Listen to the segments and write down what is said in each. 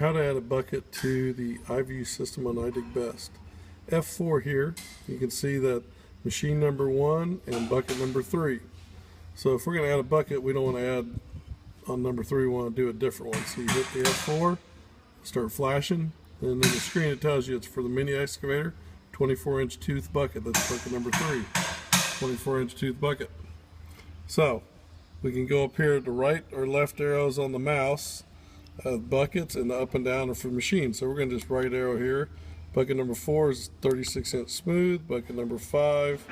How to add a bucket to the iView system on IDigBest. F4 here, you can see that machine number 1 and bucket number 3. So if we're going to add a bucket, we don't want to add on number 3, we want to do a different one. So you hit the F4, start flashing, and then the screen it tells you it's for the mini excavator, 24-inch tooth bucket. That's bucket number 3, 24-inch tooth bucket. So we can go up here at the right or left arrows on the mouse. Buckets, and the up and down are for machines. So we're going to just right arrow here. Bucket number 4 is 36-inch smooth. Bucket number 5,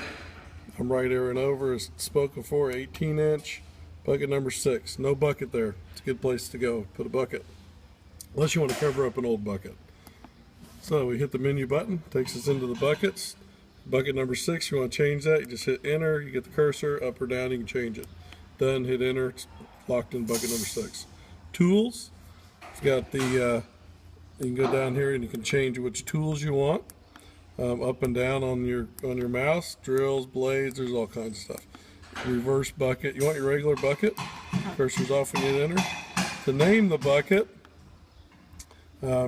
I'm right arrowing over, as spoken for, 18-inch. Bucket number 6, no bucket there. It's a good place to go. Put a bucket, unless you want to cover up an old bucket. So we hit the menu button, takes us into the buckets. Bucket number 6, you want to change that, you just hit enter, you get the cursor, up or down, you can change it. Done, hit enter, it's locked in bucket number 6. Tools. Got the you can go down here and you can change which tools you want, up and down on your mouse. Drills, blades, there's all kinds of stuff. Reverse bucket, you want your regular bucket, cursor's off when you hit enter. To name the bucket,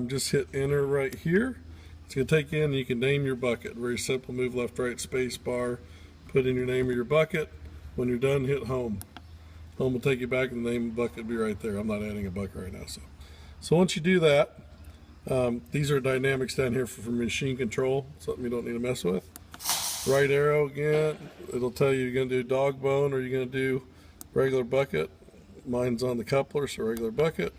just hit enter right here. It's going to take you in and you can name your bucket. Very simple. Move left, right, space bar, put in your name of your bucket. When you're done, hit home. Home will take you back and the name of the bucket will be right there. I'm not adding a bucket right now. So once you do that, these are dynamics down here for machine control, something you don't need to mess with. Right arrow again, it'll tell you you're going to do dog bone or you're going to do regular bucket. Mine's on the coupler, so regular bucket.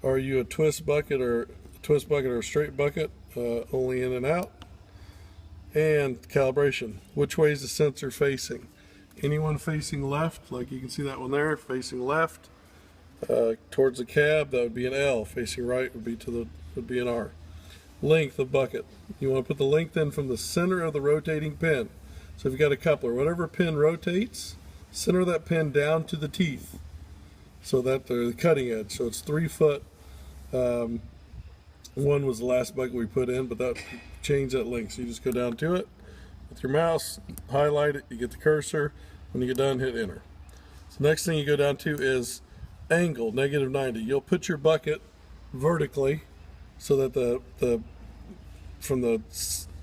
Are you a twist bucket or a straight bucket, only in and out? And calibration, which way is the sensor facing? Anyone facing left, like you can see that one there, facing left. Towards the cab, that would be an L. Facing right would be an R. Length of bucket. You want to put the length in from the center of the rotating pin. So if you've got a coupler, whatever pin rotates, center that pin down to the teeth, so that they're the cutting edge. So it's 3 foot. One was the last bucket we put in, but that changed that length. So you just go down to it with your mouse, highlight it, you get the cursor. When you get done, hit enter. So next thing you go down to is angle, -90. You'll put your bucket vertically so that from the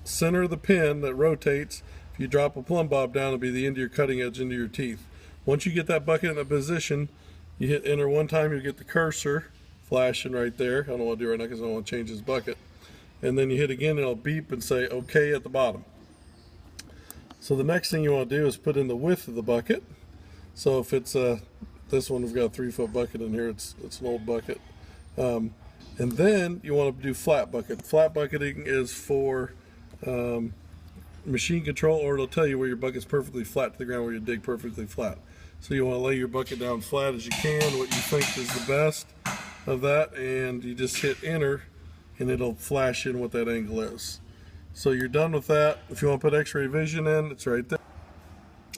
center of the pin that rotates, if you drop a plumb bob down, it'll be the end of your cutting edge into your teeth. Once you get that bucket in a position, you hit enter one time, you'll get the cursor flashing right there. I don't want to do it right now because I don't want to change this bucket. And then you hit again, and it'll beep and say OK at the bottom. So the next thing you want to do is put in the width of the bucket. So if it's this one, we've got a 3 foot bucket in here. It's an old bucket. And then you want to do flat bucket. Flat bucketing is for machine control, or it'll tell you where your bucket's perfectly flat to the ground, where you dig perfectly flat. So you want to lay your bucket down flat as you can, what you think is the best of that, and you just hit enter, and it'll flash in what that angle is. So you're done with that. If you want to put X-ray vision in, it's right there.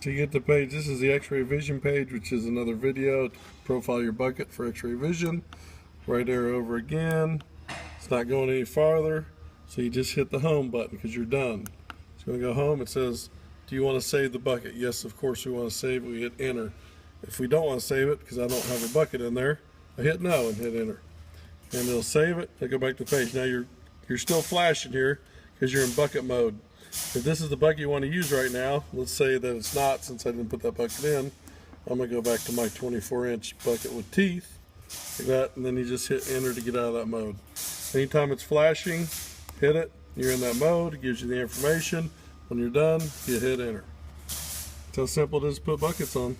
To get the page, this is the X-ray vision page, which is another video to profile your bucket for X-ray vision. Right arrow over again. It's not going any farther, so you just hit the home button because you're done. So when you go home, it says, do you want to save the bucket? Yes, of course we want to save it. We hit enter. If we don't want to save it because I don't have a bucket in there, I hit no and hit enter. And it'll save it. I go back to the page. Now you're still flashing here because you're in bucket mode. If this is the bucket you want to use right now, let's say that it's not, since I didn't put that bucket in, I'm going to go back to my 24-inch bucket with teeth, like that, and then you just hit enter to get out of that mode. Anytime it's flashing, hit it, you're in that mode, it gives you the information. When you're done, you hit enter. That's how simple it is to put buckets on.